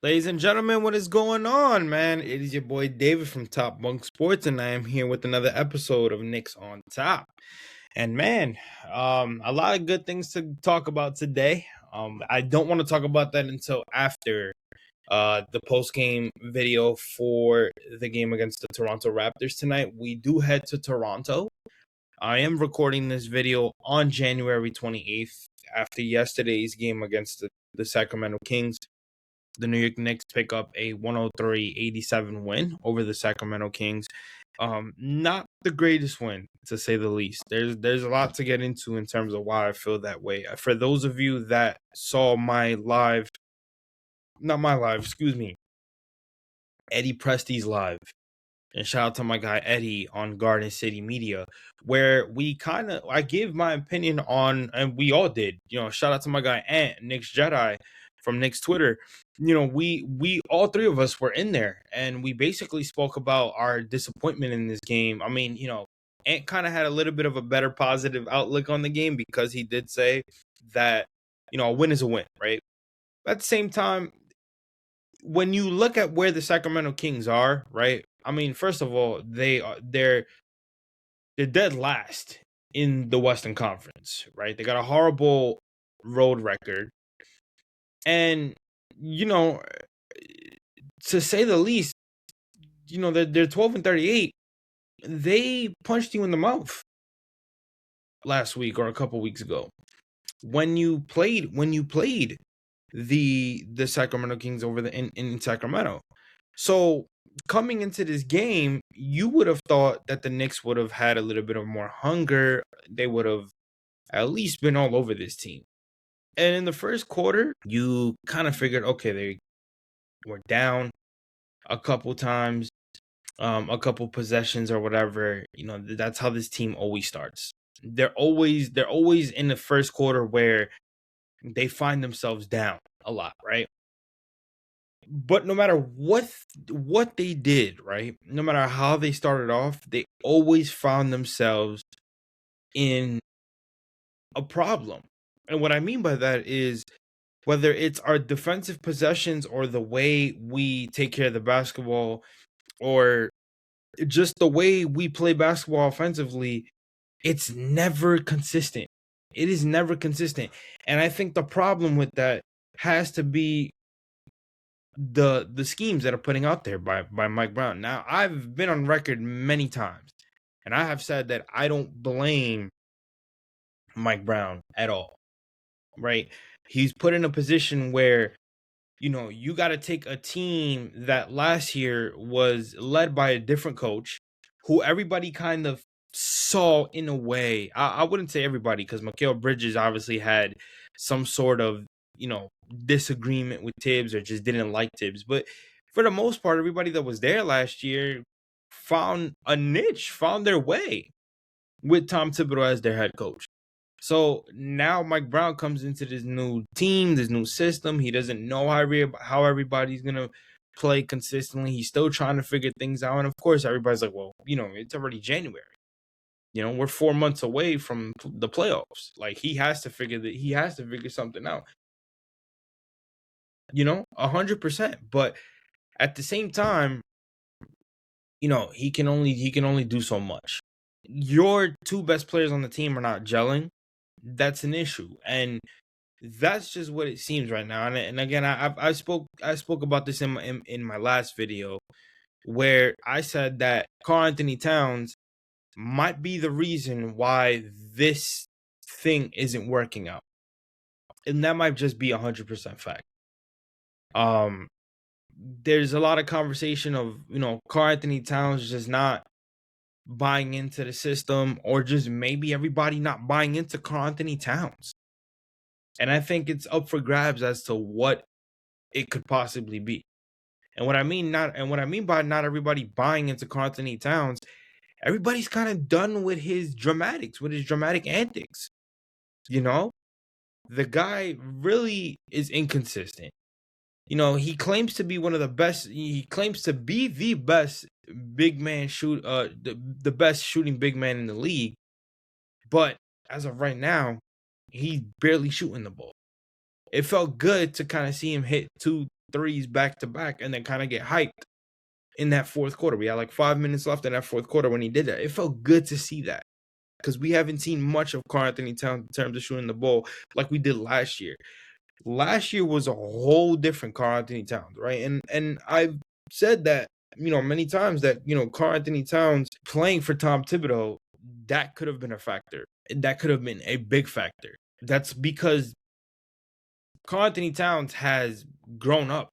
Ladies and gentlemen, what is going on, man? It is your boy David from Top Bunk Sports, and I am here with another episode of Knicks on Top. And man, a lot of good things to talk about today. I don't want to talk about that until after the post-game video for the game against the Toronto Raptors tonight. We do head to Toronto. I am recording this video on January 28th after yesterday's game against the Sacramento Kings. The New York Knicks pick up a 103-87 win over the Sacramento Kings. Not the greatest win, to say the least. There's a lot to get into in terms of why I feel that way. For those of you that saw my live, not my live, excuse me, Eddie Presti's live, and shout out to my guy Eddie on Garden City Media, where I gave my opinion on, and we all did. Shout out to my guy Ant, Nick's Jedi from Nick's Twitter. We all three of us were in there, and we basically spoke about our disappointment in this game. I mean, Ant kind of had a little bit of a better positive outlook on the game because he did say that, a win is a win, right? At the same time, when you look at where the Sacramento Kings are, right? I mean, first of all, they're dead last in the Western Conference, right? They got a horrible road record. And, to say the least, they're 12-38. They punched you in the mouth last week or a couple weeks ago. When you played the Sacramento Kings over in Sacramento. So coming into this game, you would have thought that the Knicks would have had a little bit of more hunger. They would have at least been all over this team. And in the first quarter, you kind of figured, okay, they were down a couple times, a couple possessions or whatever. That's how this team always starts. They're always in the first quarter where they find themselves down a lot, right? But no matter what they did, right? No matter how they started off, they always found themselves in a problem. And what I mean by that is whether it's our defensive possessions or the way we take care of the basketball or just the way we play basketball offensively, it's never consistent. It is never consistent. And I think the problem with that has to be the schemes that are putting out there by Mike Brown. Now, I've been on record many times, and I have said that I don't blame Mike Brown at all, right? He's put in a position where, you got to take a team that last year was led by a different coach who everybody kind of saw in a way. I wouldn't say everybody because Mikal Bridges obviously had some sort of, disagreement with Tibbs or just didn't like Tibbs. But for the most part, everybody that was there last year found a niche, found their way with Tom Thibodeau as their head coach. So now Mike Brown comes into this new team, this new system. He doesn't know how everybody's going to play consistently. He's still trying to figure things out. And of course, everybody's like, well, it's already January. We're 4 months away from the playoffs. Like he has to figure something out. 100%. But at the same time, he can only do so much. Your two best players on the team are not gelling. That's an issue, and that's just what it seems right now. And again, I spoke about this in my last video, where I said that Karl-Anthony Towns might be the reason why this thing isn't working out, and that might just be 100% fact. There's a lot of conversation of, Karl-Anthony Towns just not buying into the system, or just maybe everybody not buying into Karl-Anthony Towns. And I think it's up for grabs as to what it could possibly be. And what I mean by not everybody buying into Karl-Anthony Towns, everybody's kind of done with his dramatic antics. The guy really is inconsistent. He claims to be one of the best. He claims to be the best big man the best shooting big man in the league. But as of right now, he's barely shooting the ball. It felt good to kind of see him hit two threes back to back and then kind of get hyped in that fourth quarter. We had like 5 minutes left in that fourth quarter when he did that. It felt good to see that because we haven't seen much of Karl-Anthony Towns in terms of shooting the ball like we did last year. Last year was a whole different Karl-Anthony Towns, right? And I've said that, many times that, Karl-Anthony Towns playing for Tom Thibodeau, that could have been a factor. That could have been a big factor. That's because Karl-Anthony Towns has grown up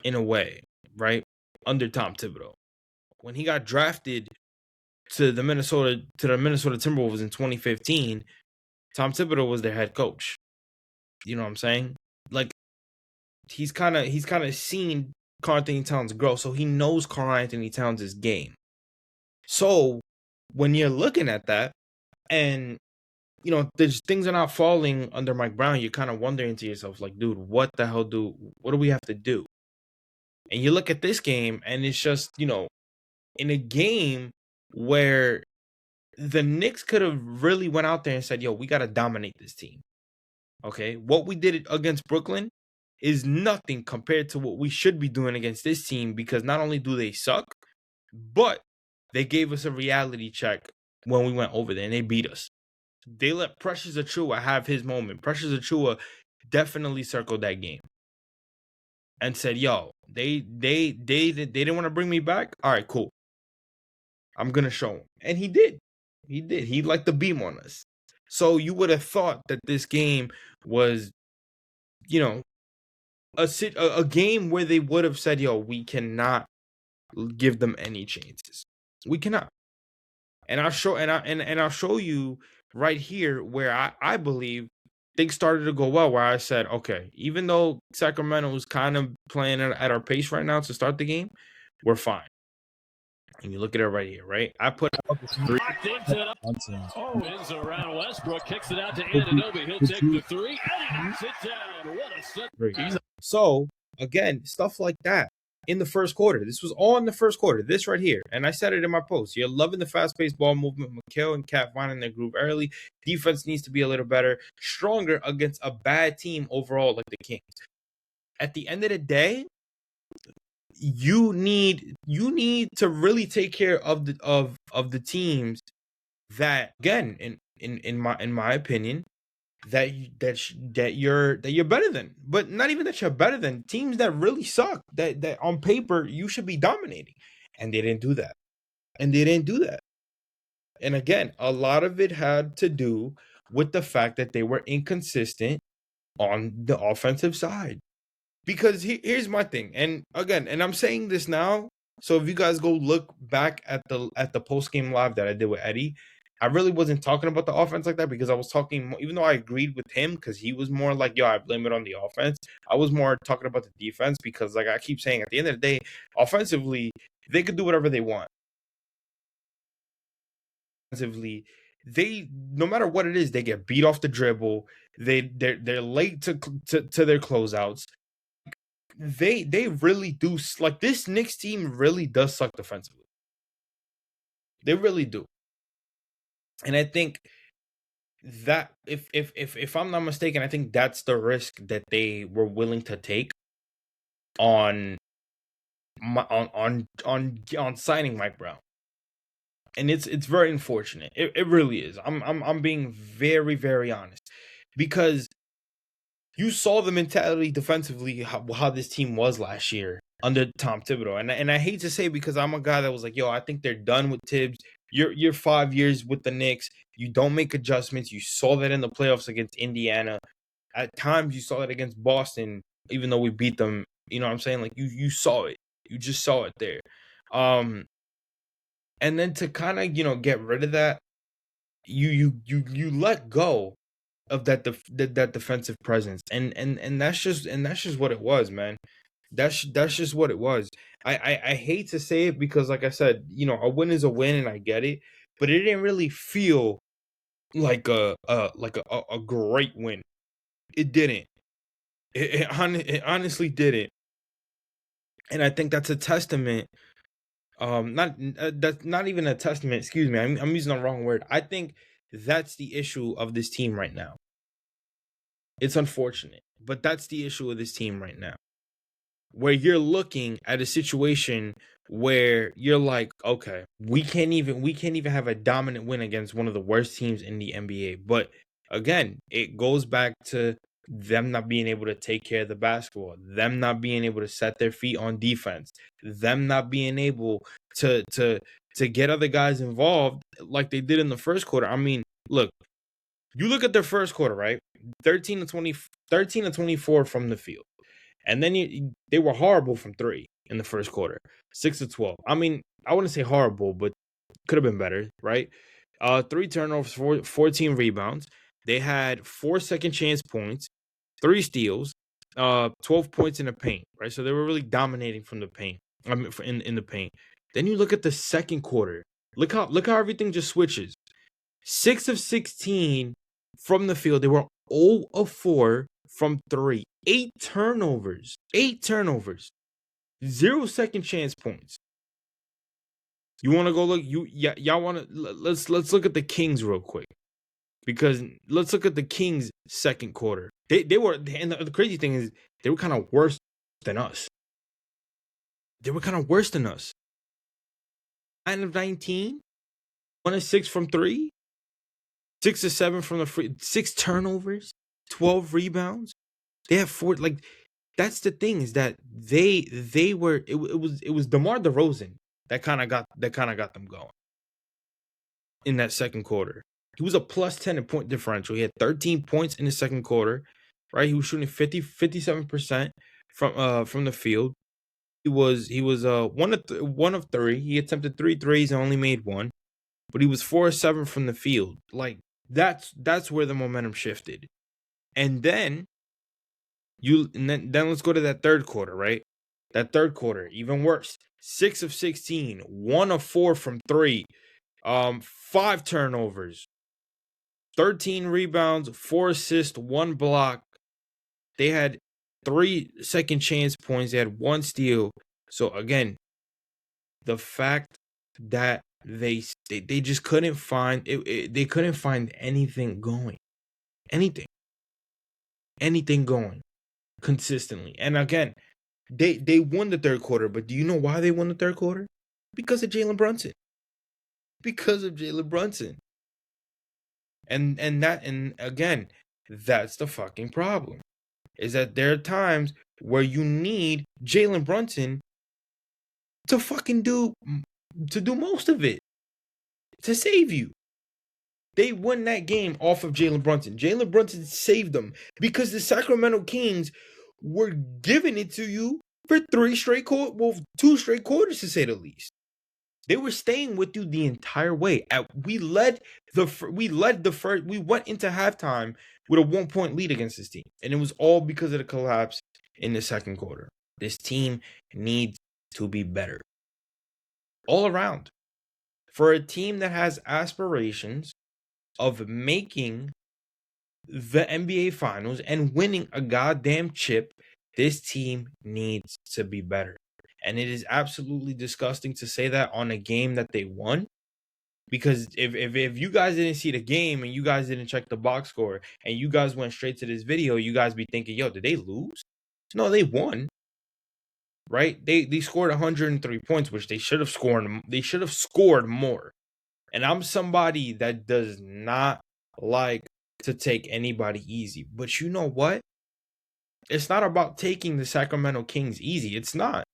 in a way, right? Under Tom Thibodeau. When he got drafted to the Minnesota Timberwolves in 2015, Tom Thibodeau was their head coach. You know what I'm saying? Like he's kind of seen Karl-Anthony Towns grow, so he knows Karl-Anthony Towns' game. So when you're looking at that, and there's things are not falling under Mike Brown, you're kind of wondering to yourself, like, dude, what do we have to do? And you look at this game, and it's just, in a game where the Knicks could have really went out there and said, yo, we got to dominate this team. Okay, what we did against Brooklyn is nothing compared to what we should be doing against this team, because not only do they suck, but they gave us a reality check when we went over there and they beat us. They let Precious Achiuwa have his moment. Precious Achiuwa definitely circled that game and said, yo, they didn't want to bring me back. All right, cool. I'm going to show him. And he did. He liked the beam on us. So you would have thought that this game was, a game where they would have said, yo, we cannot give them any chances. We cannot. And I'll show you right here where I believe things started to go well, where I said, okay, even though Sacramento was kind of playing at our pace right now to start the game, we're fine. And you look at it right here, right? I put Oh, ends around Westbrook, kicks it out to Anunoby. He'll take the three, and he knocks it down. What a set. So, again, stuff like that in the first quarter. This was all in the first quarter. This right here. And I said it in my post. You're loving the fast-paced ball movement. Mikal and Cat finding their groove early. Defense needs to be a little better, stronger against a bad team overall like the Kings. At the end of the day, you need to really take care of the teams that, again, in my opinion, that you're better than, but not even that you're better than, teams that really suck, that on paper you should be dominating, and they didn't do that. And again, a lot of it had to do with the fact that they were inconsistent on the offensive side. Because here's my thing, and again, and I'm saying this now, so if you guys go look back at the post-game live that I did with Eddie, I really wasn't talking about the offense like that, because I was talking, even though I agreed with him, because he was more like, yo, I blame it on the offense, I was more talking about the defense, because like I keep saying, at the end of the day, offensively, they could do whatever they want. Offensively, no matter what it is, they get beat off the dribble, they're late to their closeouts. They really do, like, this Knicks team really does suck defensively. They really do. And I think that if I'm not mistaken, I think that's the risk that they were willing to take on signing Mike Brown. And it's very unfortunate. It really is. I'm being very, very honest, because you saw the mentality defensively, how this team was last year under Tom Thibodeau. And I hate to say, because I'm a guy that was like, yo, I think they're done with Tibbs. You're 5 years with the Knicks. You don't make adjustments. You saw that in the playoffs against Indiana. At times, you saw it against Boston, even though we beat them. You know what I'm saying? Like, you saw it. You just saw it there. And then to kind of, get rid of that, you let go of that defensive presence, and that's just what it was, man. That's just what it was. I hate to say it, because like I said, a win is a win, and I get it, but it didn't really feel like a great win. It didn't. It honestly didn't. And I think that's a testament. That's not even a testament. Excuse me. I'm using the wrong word. I think that's the issue of this team right now. It's unfortunate, but that's the issue of this team right now. where you're looking at a situation where you're like, okay, we can't even have a dominant win against one of the worst teams in the NBA. But again, it goes back to them not being able to take care of the basketball, them not being able to set their feet on defense, them not being able to get other guys involved like they did in the first quarter. I mean, look, you look at their first quarter, right? 13 to 24 from the field. And then they were horrible from three in the first quarter. 6 to 12. I mean, I wouldn't say horrible, but could have been better, right? 3 turnovers, 14 rebounds. They had 4 second chance points, 3 steals, 12 points in the paint, right? So they were really dominating from the paint. I mean, in the paint. Then you look at the second quarter. Look how everything just switches. 6 of 16 from the field. They were 0 of 4 from 3. 8 turnovers. 0 second chance points. You want to go look? Y'all want to? Let's look at the Kings real quick, because let's look at the Kings second quarter. They were, and the crazy thing is they were kind of worse than us. 9 of 19, 1 of 6 from 3, 6 of 7 from the free, 6 turnovers, 12 rebounds. They have 4. Like, that's the thing, is that they were, it was DeMar DeRozan that kind of got them going in that second quarter. He was a plus 10 in point differential. He had 13 points in the second quarter, right? He was shooting 57% from the field. He was one of 3. He attempted 3 threes and only made 1, but he was 4 of 7 from the field. Like, that's where the momentum shifted. And then then let's go to that third quarter, right? That third quarter, even worse. 6 of 16, 1 of 4 from 3, 5 turnovers, 13 rebounds, 4 assists, 1 block. They had 3 second chance points. They had 1 steal. So again, the fact that they just couldn't find it, they couldn't find anything going. Anything going consistently. And again, they won the third quarter, but do you know why they won the third quarter? Because of Jalen Brunson. And again, that's the fucking problem. Is that there are times where you need Jalen Brunson to fucking do most of it, to save you. They won that game off of Jalen Brunson. Jalen Brunson saved them because the Sacramento Kings were giving it to you for 2 straight quarters, to say the least. They were staying with you the entire way. We went into halftime with a 1-point lead against this team, and it was all because of the collapse in the second quarter. This team needs to be better all around. For a team that has aspirations of making the NBA Finals and winning a goddamn chip, this team needs to be better. And it is absolutely disgusting to say that on a game that they won. Because if you guys didn't see the game and you guys didn't check the box score and you guys went straight to this video, you guys be thinking, yo, did they lose? No, they won. Right? They scored 103 points, which they should have scored more. And I'm somebody that does not like to take anybody easy. But you know what? It's not about taking the Sacramento Kings easy. It's not.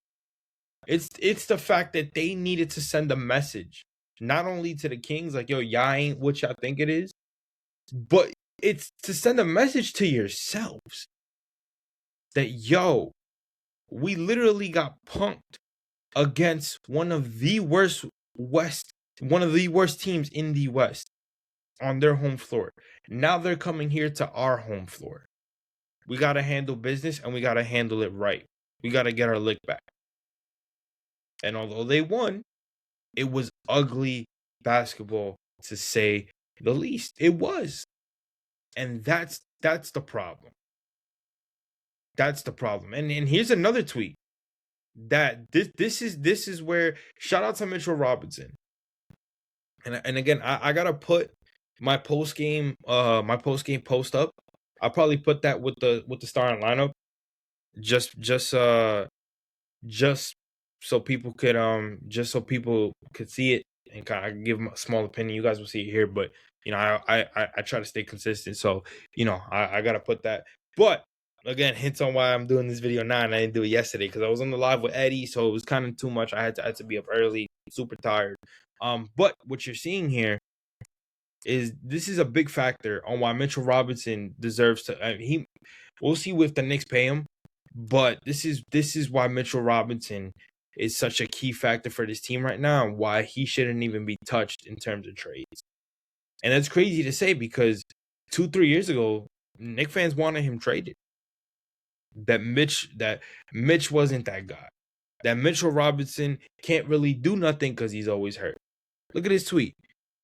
It's the fact that they needed to send a message, not only to the Kings, like, yo, y'all ain't what y'all think it is, but it's to send a message to yourselves that, yo, we literally got punked against one of the worst teams in the West on their home floor. Now they're coming here to our home floor. We got to handle business, and we got to handle it right. We got to get our lick back. And although they won, it was ugly basketball, to say the least. It was. And that's the problem. That's the problem. And here's another tweet that this is where, shout out to Mitchell Robinson. And again, I gotta put my post game post up. I'll probably put that with the starting lineup. Just just so people could see it and kind of give a small opinion. You guys will see it here, but I try to stay consistent. So I gotta put that. But again, hints on why I'm doing this video now, and I didn't do it yesterday because I was on the live with Eddie, so it was kind of too much. I had to be up early, super tired. But what you're seeing here is this is a big factor on why Mitchell Robinson deserves to. We'll see if the Knicks pay him, but this is why Mitchell Robinson is such a key factor for this team right now, and why he shouldn't even be touched in terms of trades. And that's crazy to say because 2-3 years ago, Knicks fans wanted him traded. That Mitch wasn't that guy. That Mitchell Robinson can't really do nothing because he's always hurt. Look at his tweet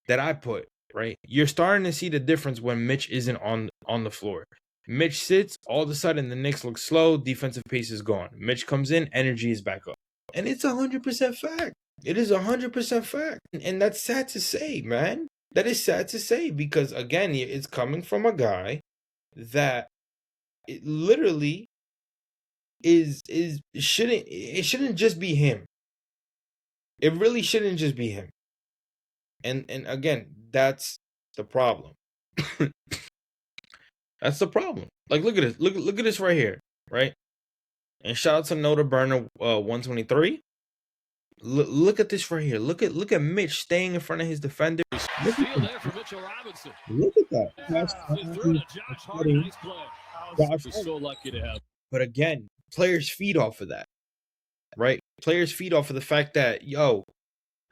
that I put, right? You're starting to see the difference when Mitch isn't on the floor. Mitch sits, all of a sudden the Knicks look slow, defensive pace is gone. Mitch comes in, energy is back up. And it's 100% fact. It is 100% fact. And that's sad to say, man. That is sad to say because, again, it's coming from a guy that it literally it shouldn't just be him. It really shouldn't just be him. And again, that's the problem. That's the problem. Like, look at this. Look at this right here, right? And shout out to Nota Burner 123. Look at this right here. Look at Mitch staying in front of his defender. Steal there for Mitchell Robinson. Look at that. Josh Hart, nice play. He's so lucky to have. But again, players feed off of that, right? Players feed off of the fact that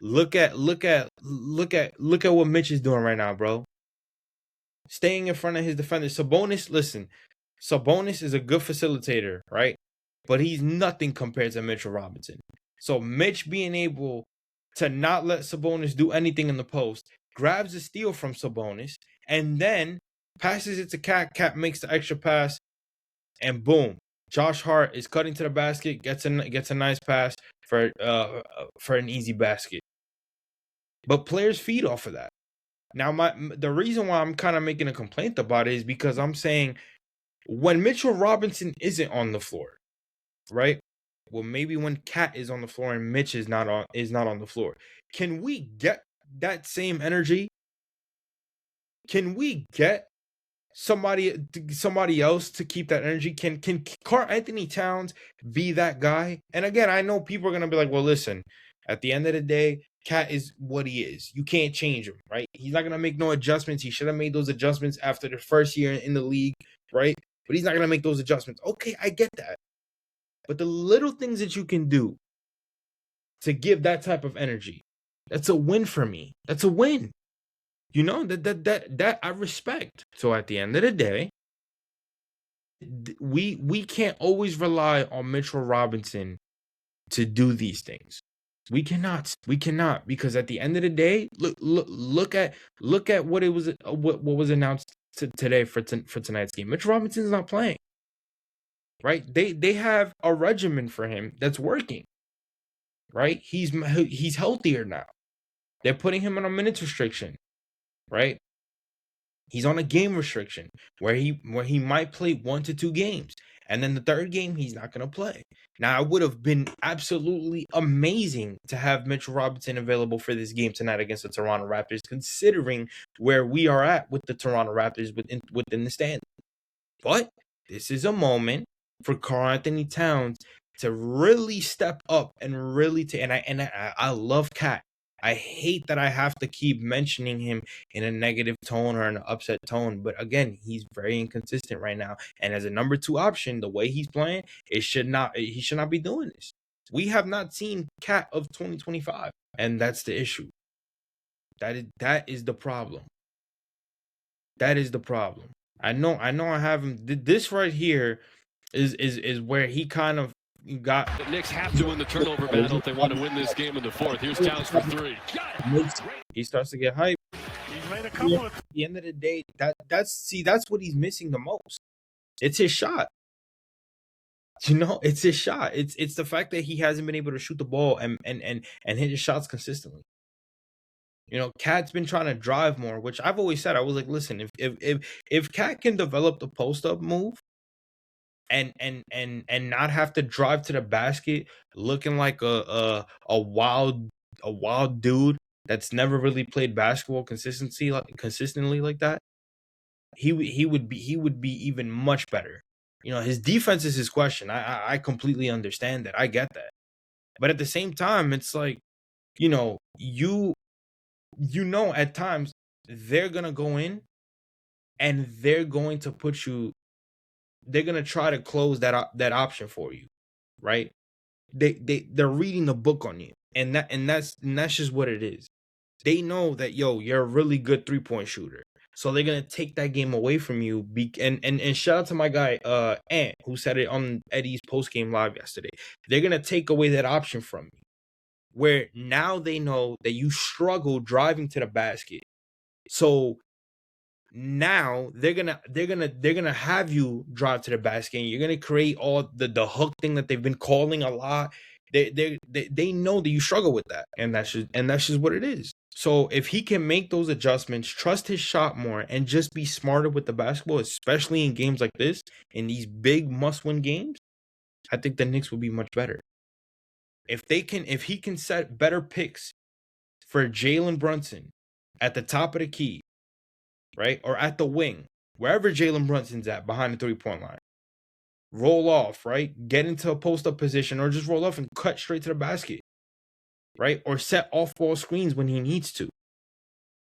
look at what Mitch is doing right now, bro. Staying in front of his defender. Sabonis is a good facilitator, right? But he's nothing compared to Mitchell Robinson. So Mitch being able to not let Sabonis do anything in the post, grabs a steal from Sabonis, and then passes it to Cat. Cat makes the extra pass, and boom. Josh Hart is cutting to the basket, gets a nice pass for an easy basket. But players feed off of that. Now, the reason why I'm kind of making a complaint about it is because I'm saying when Mitchell Robinson isn't on the floor, right? Well, maybe when Cat is on the floor and Mitch is not on the floor, can we get that same energy? Can we get somebody else to keep that energy? Can Karl Anthony Towns be that guy? And again, I know people are gonna be like, well, listen, at the end of the day, Cat is what he is. You can't change him, right? He's not gonna make no adjustments. He should have made those adjustments after the first year in the league, right? But he's not gonna make those adjustments. Okay, I get that. But the little things that you can do to give that type of energy, that's a win for me. That's a win. That I respect. So at the end of the day, we can't always rely on Mitchell Robinson to do these things. We cannot because at the end of the day, look at what it was what was announced today for tonight's game. Mitchell Robinson's not playing. Right? They have a regimen for him that's working. Right? He's healthier now. They're putting him on a minutes restriction. Right? He's on a game restriction where he might play 1 to 2 games. And then the third game, he's not going to play. Now, it would have been absolutely amazing to have Mitchell Robinson available for this game tonight against the Toronto Raptors, considering where we are at with the Toronto Raptors within the standings. But this is a moment for Karl Anthony Towns to really step up and really I love Cat. I hate that I have to keep mentioning him in a negative tone or an upset tone. But again, he's very inconsistent right now. And as a number 2 option, the way he's playing, he should not be doing this. We have not seen Cat of 2025. And that's the issue. That is the problem. That is the problem. I know I have him. This right here is where he kind of got. The Knicks have to win the turnover battle if they want to win this game in the fourth. Here's Towns for 3. He starts to get hyped. He's made a couple of. At the end of the day, that's what he's missing the most. It's his shot. It's his shot. It's the fact that he hasn't been able to shoot the ball and hit his shots consistently. Cat's been trying to drive more, which I've always said. I was like, listen, if Cat can develop the post up move, and not have to drive to the basket looking like a wild dude that's never really played basketball consistently like that. He would be even much better. His defense is his question. I completely understand that. I get that. But at the same time, it's like, you at times they're gonna go in and they're going to they're gonna try to close that option for you, right? They're reading the book on you, and that's just what it is. They know that, you're a really good 3-point shooter, so they're gonna take that game away from you. And shout out to my guy Ant, who said it on Eddie's postgame live yesterday. They're gonna take away that option from you, where now they know that you struggle driving to the basket. So now they're gonna have you drive to the basket, and you're gonna create all the hook thing that they've been calling a lot. They know that you struggle with that, and that's just what it is. So if he can make those adjustments, trust his shot more, and just be smarter with the basketball, especially in games like this, in these big must-win games, I think the Knicks will be much better. If he can set better picks for Jalen Brunson at the top of the key, right, or at the wing, wherever Jalen Brunson's at behind the 3-point line, roll off, right, get into a post-up position, or just roll off and cut straight to the basket, right, or set off-ball screens when he needs to.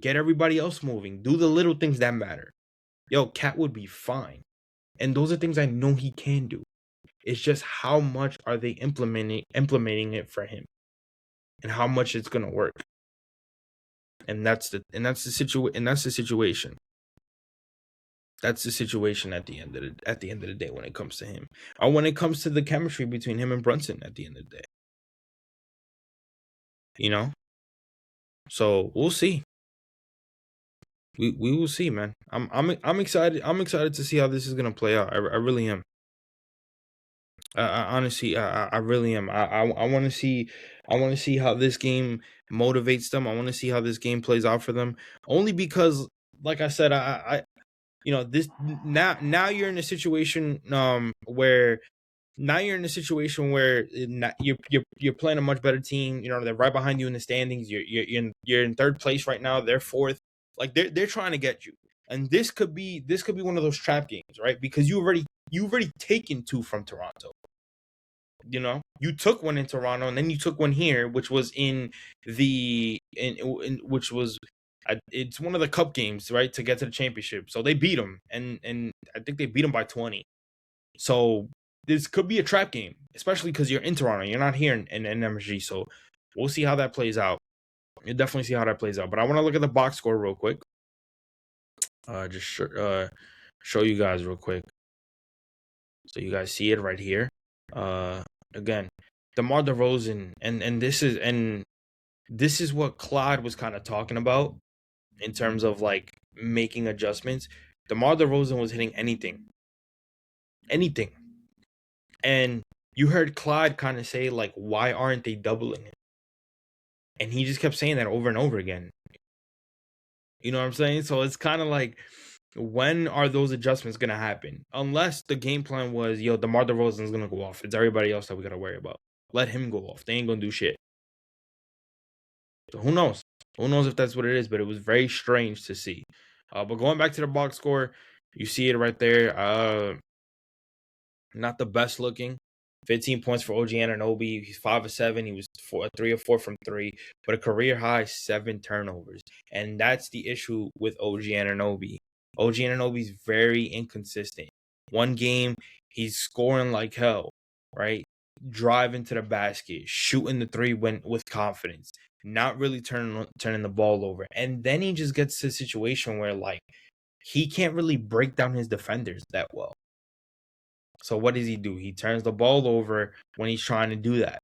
Get everybody else moving. Do the little things that matter. Cat would be fine. And those are things I know he can do. It's just how much are they implementing it for him, and how much it's gonna work. And that's the situation. That's the situation at the end of the day when it comes to him, or when it comes to the chemistry between him and Brunson at the end of the day. So we'll see. We will see, man. I'm excited. I'm excited to see how this is gonna play out. I really am. Honestly, I really am. I want to see. I want to see how this game motivates them. I want to see how this game plays out for them. Only because, like I said, this now you're in a situation where you're playing a much better team. They're right behind you in the standings. You're in third place right now. They're fourth. Like they're trying to get you, and this could be one of those trap games, right? Because you've already taken 2 from Toronto. You took one in Toronto, and then you took one here, which was which was it's one of the cup games, right, to get to the championship. So they beat them, and I think they beat them by 20. So this could be a trap game, especially because you're in Toronto. You're not here in MSG. So we'll see how that plays out. You'll definitely see how that plays out. But I want to look at the box score real quick. Just show you guys real quick, so you guys see it right here. Again, DeMar DeRozan, and this is what Claude was kind of talking about in terms of like making adjustments. DeMar DeRozan was hitting anything, and you heard Clyde kind of say, like, why aren't they doubling him? And he just kept saying that over and over again. You know what I'm saying? So it's kind of like, when are those adjustments going to happen? Unless the game plan was, DeMar DeRozan's going to go off. It's everybody else that we got to worry about. Let him go off. They ain't going to do shit. So who knows? Who knows if that's what it is? But it was very strange to see. But going back to the box score, you see it right there. Not the best looking. 15 points for OG Anunoby. He's 5 of 7. He was 3 of 4 from 3, but a career high 7 turnovers. And that's the issue with OG Anunoby. OG Anunoby's very inconsistent. One game, he's scoring like hell, right? Driving to the basket, shooting the 3 with confidence, not really turning the ball over. And then he just gets to a situation where, like, he can't really break down his defenders that well. So what does he do? He turns the ball over when he's trying to do that.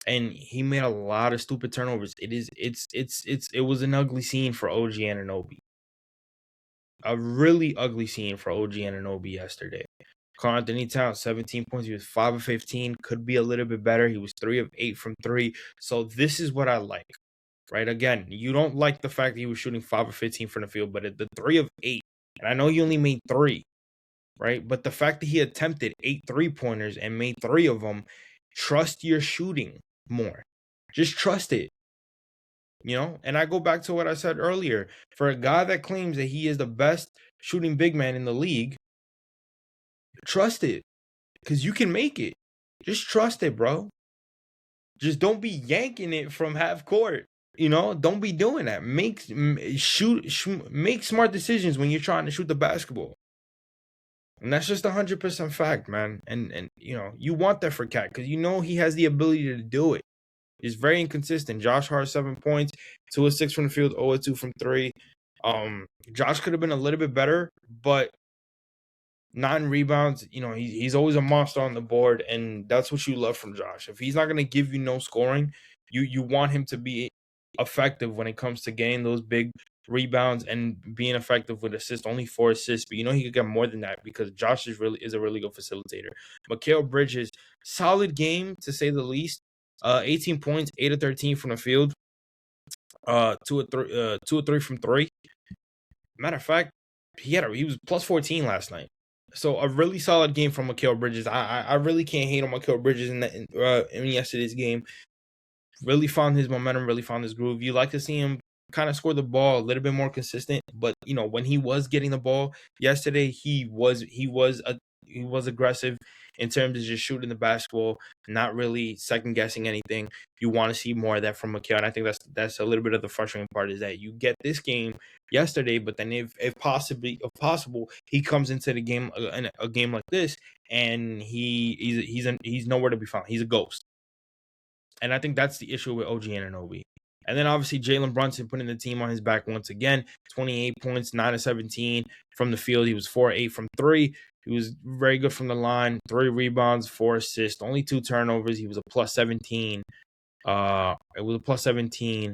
And he made a lot of stupid turnovers. It was an ugly scene for OG Anunoby. A really ugly scene for OG Anunoby yesterday. Karl-Anthony Towns, 17 points. He was 5 of 15. Could be a little bit better. He was 3 of 8 from 3. So this is what I like, right? Again, you don't like the fact that he was shooting 5 of 15 from the field, but at the 3 of 8, and I know he only made 3, right? But the fact that he attempted 8 3-pointers and made 3 of them, trust your shooting more. Just trust it. And I go back to what I said earlier. For a guy that claims that he is the best shooting big man in the league, trust it, because you can make it. Just trust it, bro. Just don't be yanking it from half court. Don't be doing that. Make smart decisions when you're trying to shoot the basketball. And that's just 100% fact, man. And you want that for Cat, because he has the ability to do it. He's very inconsistent. Josh Hart, 7 points, 2 of 6 from the field, 0 of 2 from 3. Josh could have been a little bit better, but 9 rebounds. He's always a monster on the board, and that's what you love from Josh. If he's not going to give you no scoring, you want him to be effective when it comes to getting those big rebounds and being effective with assists. Only 4 assists, but he could get more than that because Josh is a really good facilitator. Mikal Bridges, solid game to say the least. 18 points, 8 of 13 from the field. 2 of 3 from 3. Matter of fact, he was plus 14 last night. So a really solid game from Mikal Bridges. I really can't hate on Mikal Bridges in yesterday's game. Really found his momentum, really found his groove. You like to see him kind of score the ball a little bit more consistent, but when he was getting the ball yesterday, he was aggressive in terms of just shooting the basketball, not really second guessing anything. You want to see more of that from Mikal, and I think that's a little bit of the frustrating part, is that you get this game yesterday, but then if possible, he comes into the game in a game like this, and he's nowhere to be found. He's a ghost. And I think that's the issue with OG Anunoby. And then obviously Jalen Brunson putting the team on his back once again. 28 points, 9 of 17 from the field. He was 4 of 8 from 3. He was very good from the line. 3 rebounds, 4 assists, only 2 turnovers. He was a plus 17. It was a plus 17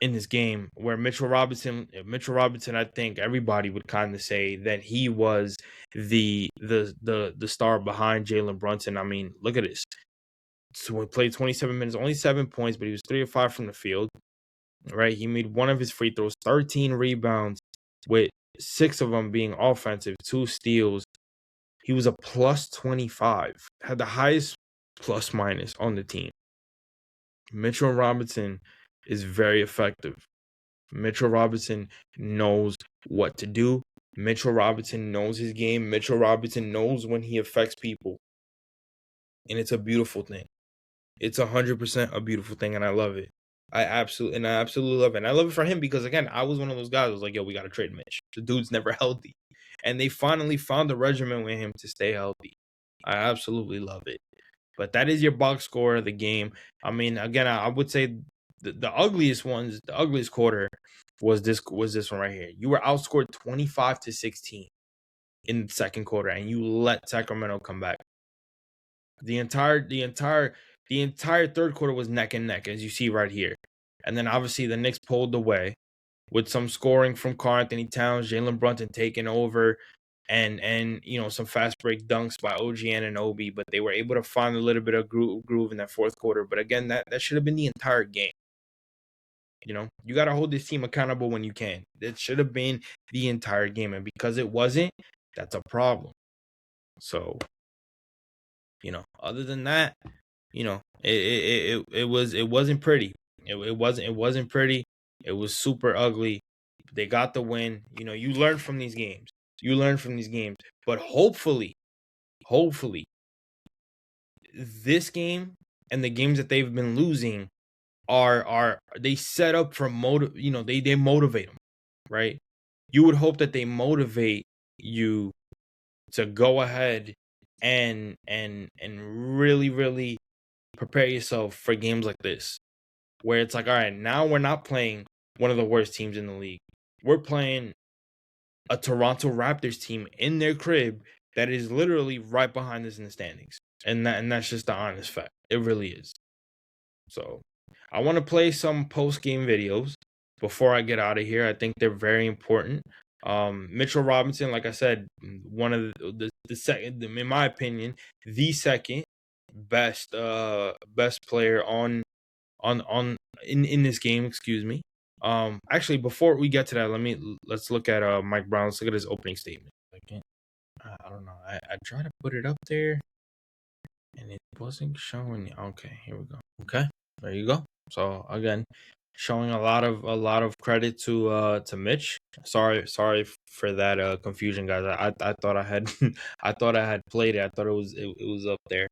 in this game, where Mitchell Robinson, I think everybody would kind of say that he was the star behind Jalen Brunson. I mean, look at this. So he played 27 minutes, only 7 points, but he was 3 of 5 from the field. Right, he made 1 of his free throws, 13 rebounds, with 6 of them being offensive, 2 steals. He was a plus 25, had the highest plus minus on the team. Mitchell Robinson is very effective. Mitchell Robinson knows what to do. Mitchell Robinson knows his game. Mitchell Robinson knows when he affects people. And it's a beautiful thing. It's 100% a beautiful thing, and I love it. I absolutely love it. And I love it for him because, again, I was one of those guys who was like, yo, we got to trade Mitch. The dude's never healthy. And they finally found a regimen with him to stay healthy. I absolutely love it. But that is your box score of the game. I mean, again, I would say the ugliest quarter was this one right here. You were outscored 25-16 in the second quarter, and you let Sacramento come back. The entire third quarter was neck and neck, as you see right here. And then obviously the Knicks pulled away with some scoring from Karl-Anthony Towns, Jalen Brunson taking over, and some fast break dunks by OG Anunoby. But they were able to find a little bit of groove in that fourth quarter. But again, that should have been the entire game. You got to hold this team accountable when you can. It should have been the entire game. And because it wasn't, that's a problem. So, other than that, it wasn't pretty. It wasn't pretty. It was super ugly. They got the win. You learn from these games. But hopefully, this game and the games that they've been losing are they set up for they motivate them, right? You would hope that they motivate you to go ahead and really, really prepare yourself for games like this, where it's like, all right, now we're not playing one of the worst teams in the league. We're playing a Toronto Raptors team in their crib that is literally right behind us in the standings. And that's just the honest fact. It really is. So I want to play some post-game videos before I get out of here. I think they're very important. Mitchell Robinson, like I said, one of the second, in my opinion, the second best player in this game, excuse me. Actually, before we get to that, let's look at Mike Brown. Let's look at his opening statement. Second. I don't know. I tried to put it up there and it wasn't showing. Okay, here we go. Okay, there you go. So again, showing a lot of credit to Mitch. Sorry for that confusion, guys. I thought I had I thought I had played it. I thought it was up there.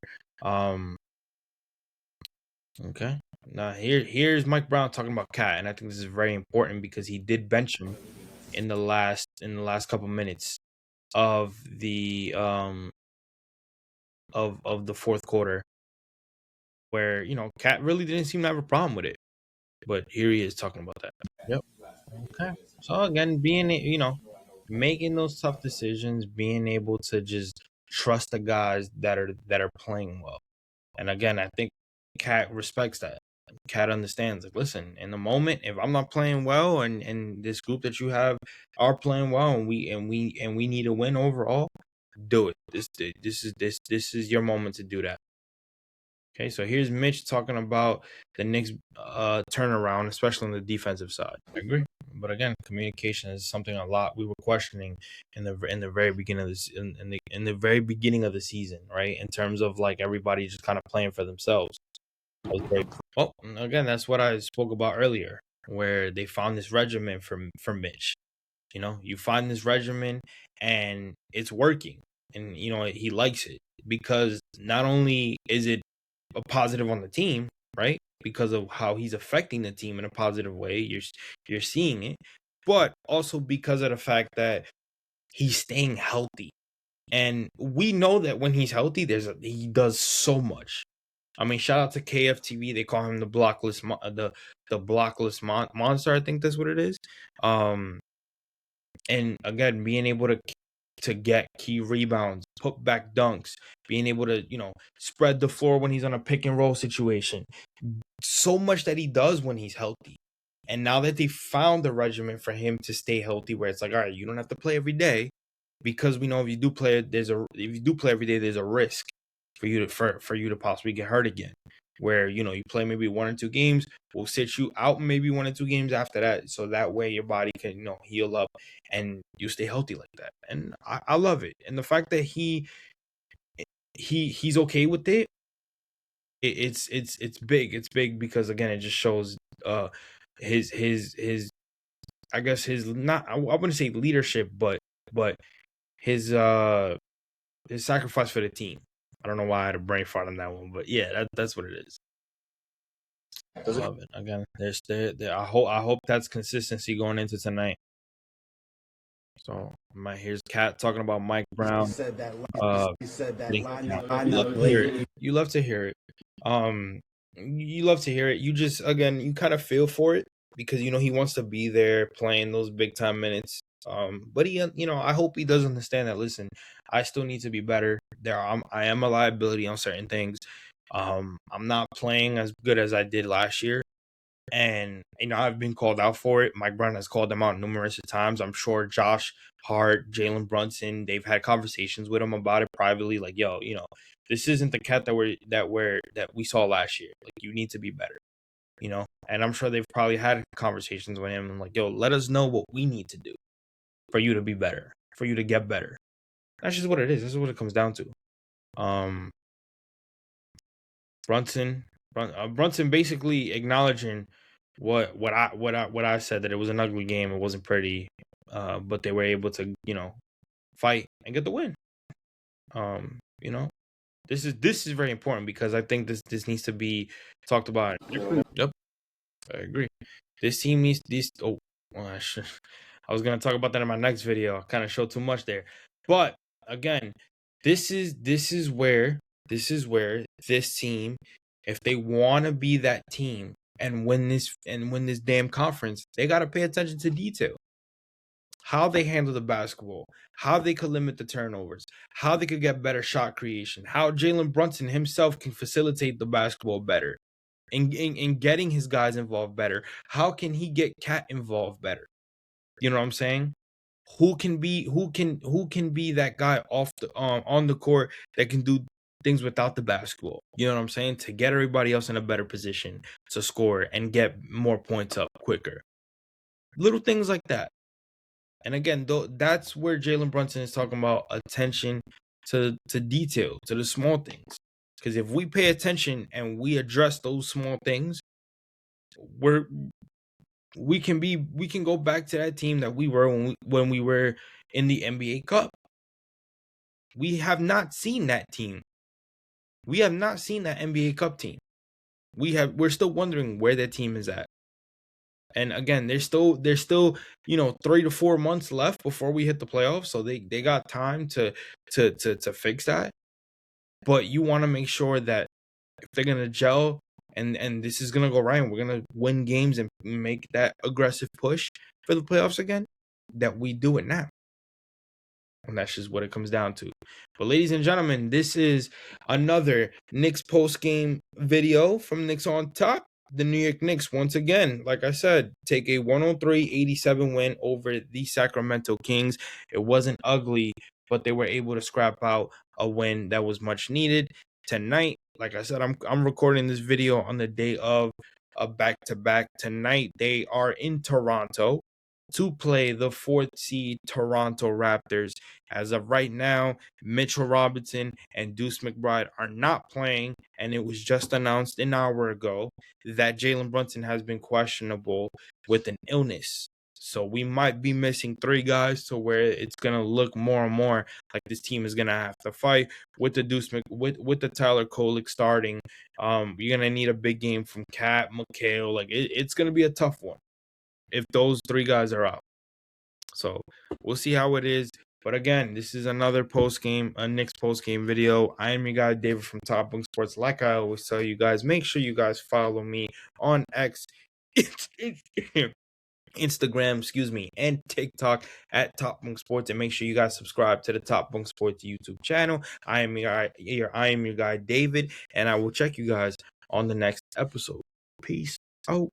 Okay. Now here's Mike Brown talking about Cat, and I think this is very important because he did bench him in the last couple minutes of the of the fourth quarter, where Cat really didn't seem to have a problem with it, but here he is talking about that. Yep. Okay. So again, making those tough decisions, being able to just trust the guys that are playing well. And again, I think Cat respects that. Cat understands. Like, listen, in the moment, if I'm not playing well, and this group that you have are playing well, and we need a win overall, do it. This is your moment to do that. Okay, so here's Mitch talking about the Knicks turnaround, especially on the defensive side. I agree, but again, communication is something a lot we were questioning in the very beginning of this in the very beginning of the season, right? In terms of like everybody just kind of playing for themselves. Well, again, that's what I spoke about earlier, where they found this regimen for Mitch. You find this regimen and it's working, and he likes it because not only is it a positive on the team, right? Because of how he's affecting the team in a positive way, you're seeing it, but also because of the fact that he's staying healthy, and we know that when he's healthy, he does so much. I mean, shout out to KFTV. They call him the blockless monster. I think that's what it is. And again, being able to get key rebounds, put back dunks, being able to spread the floor when he's on a pick and roll situation. So much that he does when he's healthy. And now that they found the regimen for him to stay healthy, where it's like, all right, you don't have to play every day, because we know if you do play every day, there's a risk for you to possibly get hurt again. Where you play maybe 1 or 2 games, we'll sit you out maybe 1 or 2 games after that, so that way your body can heal up and you stay healthy like that. And I love it, and the fact that he's okay with it. It's big. It's big because again, it just shows his I guess his not I wouldn't say leadership, but his sacrifice for the team. I don't know why I had a brain fart on that one, but yeah, that's what it is. I love it. Again, there's there. I hope that's consistency going into tonight. So here's Cat talking about Mike Brown. You love to hear it. You love to hear it. You love to hear it. You just you kind of feel for it because he wants to be there playing those big time minutes. But he, I hope he does understand that. Listen, I still need to be better. I am a liability on certain things. I'm not playing as good as I did last year, and I've been called out for it. Mike Brown has called them out numerous times. I'm sure Josh Hart, Jalen Brunson, they've had conversations with him about it privately. Like, yo, this isn't the Cat that we saw last year. Like, you need to be better. And I'm sure they've probably had conversations with him and like, yo, let us know what we need to do for you to be better, for you to get better. That's just what it is. This is what it comes down to. Brunson basically acknowledging what I said, that it was an ugly game. It wasn't pretty, but they were able to fight and get the win. This is very important because I think this needs to be talked about. Yep, I agree. This team needs these. Oh, well, I was gonna talk about that in my next video. I kind of showed too much there, but again, this is where this team, if they want to be that team and win this damn conference, they got to pay attention to detail. How they handle the basketball, how they could limit the turnovers, how they could get better shot creation, how Jalen Brunson himself can facilitate the basketball better, in getting his guys involved better. How can he get Cat involved better? You know what I'm saying? Who can be that guy off the on the court that can do things without the basketball? You know what I'm saying? To get everybody else in a better position to score and get more points up quicker. Little things like that. And again, though, that's where Jalen Brunson is talking about attention to detail, to the small things. Because if we pay attention and we address those small things, we can go back to that team that we were when we were in the NBA Cup. We have not seen that team. We have not seen that NBA Cup team. We're still wondering where that team is at. And again, there's still 3 to 4 months left before we hit the playoffs, so they got time to fix that. But you want to make sure that if they're gonna gel and this is gonna go right, and we're gonna win games and make that aggressive push for the playoffs again, that we do it now. And that's just what it comes down to. But ladies and gentlemen, this is another Knicks post-game video from Knicks on Top. The New York Knicks, once again, like I said, take a 103-87 win over the Sacramento Kings. It wasn't ugly, but they were able to scrap out a win that was much needed. Tonight, like I said, I'm recording this video on the day of a back-to-back. Tonight, they are in Toronto to play the 4th seed Toronto Raptors. As of right now, Mitchell Robinson and Deuce McBride are not playing, and it was just announced an hour ago that Jalen Brunson has been questionable with an illness. So we might be missing 3 guys, to where it's gonna look more and more like this team is gonna have to fight with the with the Tyler Kolek starting. You're gonna need a big game from Cat, McHale. Like it's gonna be a tough one if those 3 guys are out. So we'll see how it is. But again, this is another Knicks post-game video. I am your guy, David from Top Bunk Sports. Like I always tell you guys, make sure you guys follow me on X, Instagram, and TikTok at Top Bunk Sports. And make sure you guys subscribe to the Top Bunk Sports YouTube channel. I am your guy, David, and I will check you guys on the next episode. Peace out.